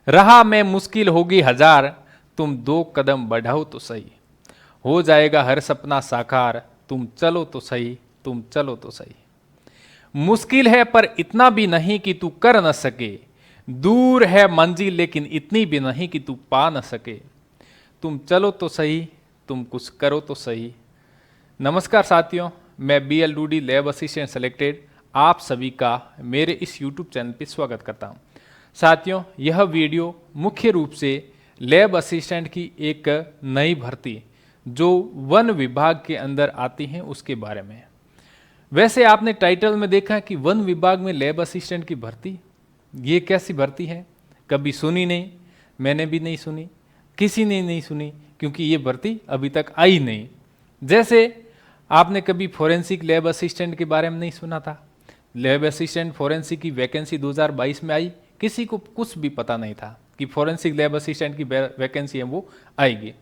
राह में मुश्किल होगी हजार, तुम 2 कदम बढ़ाओ तो सही। हो जाएगा हर सपना साकार, तुम चलो तो सही, तुम चलो तो सही। मुश्किल है पर इतना भी नहीं कि तू कर न सके, दूर है मंजिल लेकिन इतनी भी नहीं कि तू पा न सके। तुम चलो तो सही, तुम कुछ करो तो सही। नमस्कार साथियों, मैं BL Dudi lab assistant selected आप सभी का मेरे इस YouTube चैनल पर स्वागत करता हूं। साथियों, यह वीडियो मुख्य रूप से लैब असिस्टेंट की एक नई भर्ती जो वन विभाग के अंदर आती है उसके बारे में है। वैसे आपने टाइटल में देखा कि वन विभाग में लैब असिस्टेंट की भर्ती, ये कैसी भर्ती है? कभी सुनी नहीं, मैंने भी नहीं सुनी, किसी ने नहीं सुनी, क्योंकि ये भर्ती अभी तक आई नहीं। जैसे आपने कभी फॉरेंसिक लैब असिस्टेंट के बारे में नहीं सुना था। लैब असिस्टेंट फॉरेंसिक की वैकेंसी 2022 में आई, किसी को कुछ भी पता नहीं था कि फॉरेंसिक लैब असिस्टेंट की वैकेंसी है वो आएगी।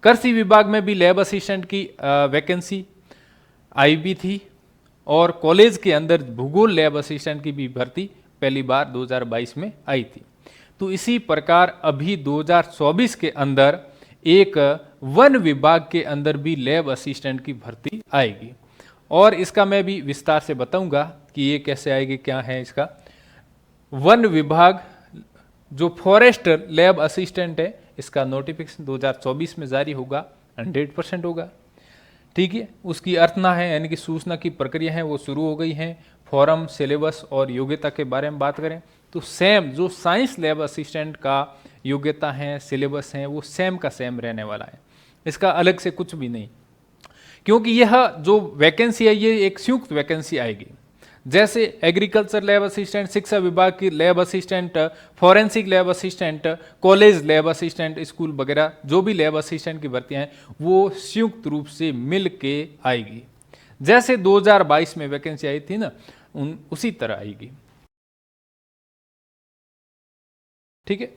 कृषि विभाग में भी लैब असिस्टेंट की वैकेंसी आई भी थी, और कॉलेज के अंदर भूगोल लैब असिस्टेंट की भी भर्ती पहली बार 2022 में आई थी। तो इसी प्रकार अभी 2024 के अंदर एक वन विभाग के अंदर भी लैब असिस्टेंट की भर्ती आएगी, और इसका मैं भी विस्तार से बताऊंगा कि ये कैसे आएगी, क्या है इसका। वन विभाग जो फॉरेस्ट लैब असिस्टेंट है, इसका नोटिफिकेशन 2024 में जारी होगा, 100% होगा। ठीक है, उसकी अर्थना है यानी कि सूचना की प्रक्रिया है वो शुरू हो गई है। फॉर्म, सिलेबस और योग्यता के बारे में बात करें तो सेम जो साइंस लैब असिस्टेंट का योग्यता है, सिलेबस है, वो सेम का सेम रहने वाला है। इसका अलग से कुछ भी नहीं, क्योंकि यह जो वैकेंसी है ये एक संयुक्त वैकेंसी आएगी। जैसे एग्रीकल्चर लैब असिस्टेंट, शिक्षा विभाग की lab assistant, forensic lab assistant, college lab assistant, school वगैरह जो भी लैब असिस्टेंट की भर्तियां हैं वो संयुक्त रूप से मिल के आएगी। जैसे 2022 में वैकेंसी आई थी ना, उसी तरह आएगी। ठीक है,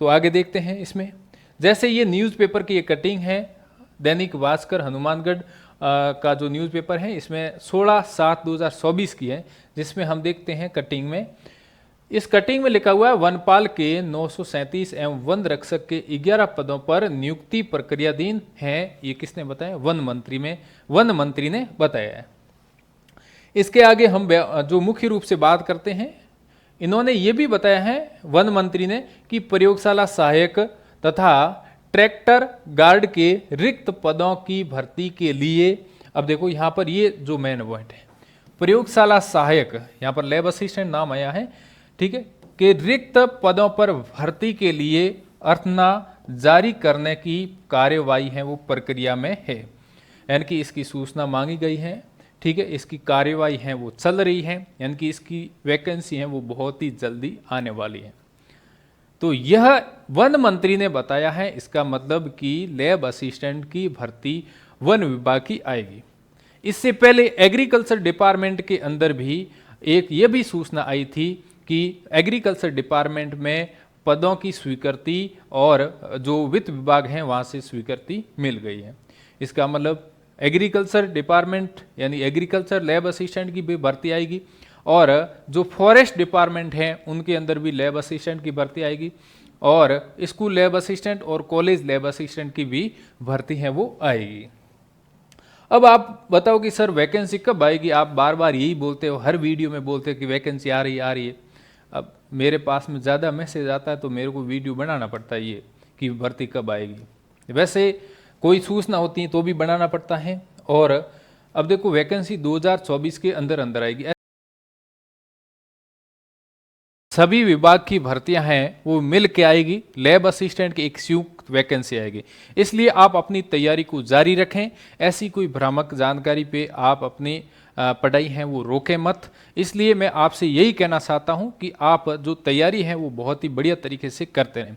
तो आगे देखते हैं इसमें। जैसे ये न्यूज़पेपर की एक कटिंग है, दैनिक भास्कर हनुमानगढ़ का जो न्यूज़पेपर है, इसमें 16/7/2024 की है, जिसमें हम देखते हैं कटिंग में, इस कटिंग में लिखा हुआ है वनपाल के 937 एवं वन रक्षक के 11 पदों पर नियुक्ति प्रक्रियाधीन है। ये किसने बताया? वन मंत्री ने बताया है। इसके आगे हम जो मुख्य रूप से बात करते हैं, इन्होंने ये भी बताया है वन मंत्री ने कि प्रयोगशाला सहायक तथा ट्रैक्टर गार्ड के रिक्त पदों की भर्ती के लिए, अब देखो यहाँ पर ये जो मेन पॉइंट है, प्रयोगशाला सहायक, यहाँ पर लैब असिस्टेंट नाम आया है, ठीक है, कि रिक्त पदों पर भर्ती के लिए अर्थना जारी करने की कार्यवाही है वो प्रक्रिया में है, यानी कि इसकी सूचना मांगी गई है। ठीक है, इसकी कार्यवाही है वो चल रही है, यानी कि इसकी वैकेंसी है वो बहुत ही जल्दी आने वाली है। तो यह वन मंत्री ने बताया है, इसका मतलब कि लैब असिस्टेंट की भर्ती वन विभाग की आएगी। इससे पहले एग्रीकल्चर डिपार्टमेंट के अंदर भी एक ये भी सूचना आई थी कि एग्रीकल्चर डिपार्टमेंट में पदों की स्वीकृति और जो वित्त विभाग है वहाँ से स्वीकृति मिल गई है। इसका मतलब एग्रीकल्चर डिपार्टमेंट यानी एग्रीकल्चर लैब असिस्टेंट की भी भर्ती आएगी, और जो फॉरेस्ट डिपार्टमेंट है उनके अंदर भी लैब असिस्टेंट की भर्ती आएगी, और स्कूल लैब असिस्टेंट और कॉलेज लैब असिस्टेंट की भी भर्ती है वो आएगी। अब आप बताओ कि सर वैकेंसी कब आएगी? आप बार बार यही बोलते हो, हर वीडियो में बोलते हो कि वैकेंसी आ रही है। अब मेरे पास में ज़्यादा मैसेज आता है तो मेरे को वीडियो बनाना पड़ता है ये कि भर्ती कब आएगी। वैसे कोई सूचना होती है तो भी बनाना पड़ता है। और अब देखो वैकेंसी 2024 के अंदर आएगी। सभी विभाग की भर्तियां हैं वो मिल के आएगी, लैब असिस्टेंट की एक संयुक्त वैकेंसी आएगी। इसलिए आप अपनी तैयारी को जारी रखें, ऐसी कोई भ्रामक जानकारी पे आप अपनी पढ़ाई है वो रोकें मत। इसलिए मैं आपसे यही कहना चाहता हूं कि आप जो तैयारी है वो बहुत ही बढ़िया तरीके से करते रहें।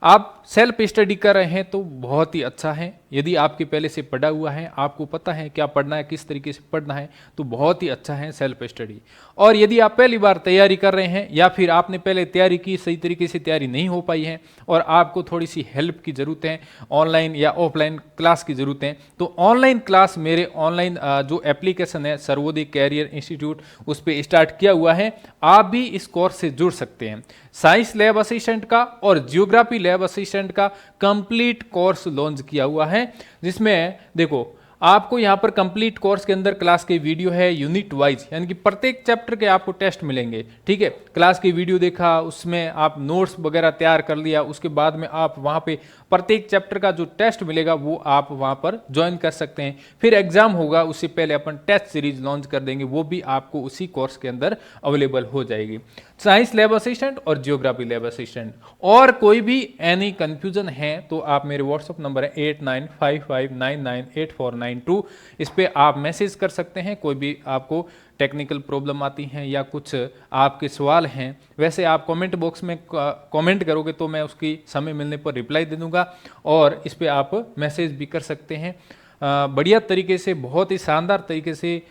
आप सेल्फ स्टडी कर रहे हैं तो बहुत ही अच्छा है, यदि आपके पहले से पढ़ा हुआ है, आपको पता है क्या पढ़ना है, किस तरीके से पढ़ना है, तो बहुत ही अच्छा है सेल्फ स्टडी। और यदि आप पहली बार तैयारी कर रहे हैं या फिर आपने पहले तैयारी की, सही तरीके से तैयारी नहीं हो पाई है और आपको थोड़ी सी हेल्प की ज़रूरत है, ऑनलाइन या ऑफलाइन क्लास की ज़रूरत है, तो ऑनलाइन क्लास मेरे ऑनलाइन जो एप्लीकेशन है सर्वोदय कैरियर इंस्टीट्यूट, उस पर स्टार्ट किया हुआ है। आप भी इस कोर्स से जुड़ सकते हैं। साइंस लैब असिस्टेंट का और जियोग्राफी लैब असिस्टेंट का कंप्लीट कोर्स लॉन्च किया हुआ है, जिसमें देखो आपको यहाँ पर कंप्लीट कोर्स के अंदर क्लास के वीडियो है यूनिट वाइज, यानी कि प्रत्येक चैप्टर के आपको टेस्ट मिलेंगे। ठीक है, क्लास की वीडियो देखा, उसमें आप नोट्स वगैरह तैयार कर लिया, उसके बाद में आप वहाँ पे प्रत्येक चैप्टर का जो टेस्ट मिलेगा वो आप वहाँ पर ज्वाइन कर सकते हैं। फिर एग्जाम होगा, उससे पहले अपन टेस्ट सीरीज लॉन्च कर देंगे, वो भी आपको उसी कोर्स के अंदर अवेलेबल हो जाएगी। साइंस लैब असिस्टेंट और जियोग्राफी लैब असिस्टेंट। और कोई भी एनी कंफ्यूजन है तो आप मेरे व्हाट्सअप नंबर है 8955998492, इस पे आप मैसेज कर सकते हैं। कोई भी आपको टेक्निकल प्रॉब्लम आती हैं या कुछ आपके सवाल हैं, वैसे आप कमेंट बॉक्स में कमेंट करोगे तो मैं उसकी समय मिलने पर रिप्लाई दे दूंगा, और इस पे आप मैसेज भी कर सकते हैं। बढ़िया तरीके से, बहुत ही शानदार तरीके से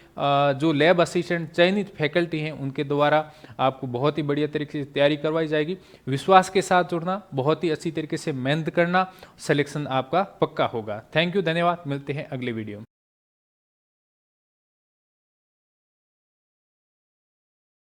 जो लैब असिस्टेंट चयनित फैकल्टी हैं उनके द्वारा आपको बहुत ही बढ़िया तरीके से तैयारी करवाई जाएगी। विश्वास के साथ जुड़ना, बहुत ही अच्छी तरीके से मेहनत करना, सिलेक्शन आपका पक्का होगा। थैंक यू, धन्यवाद। मिलते हैं अगले वीडियो में।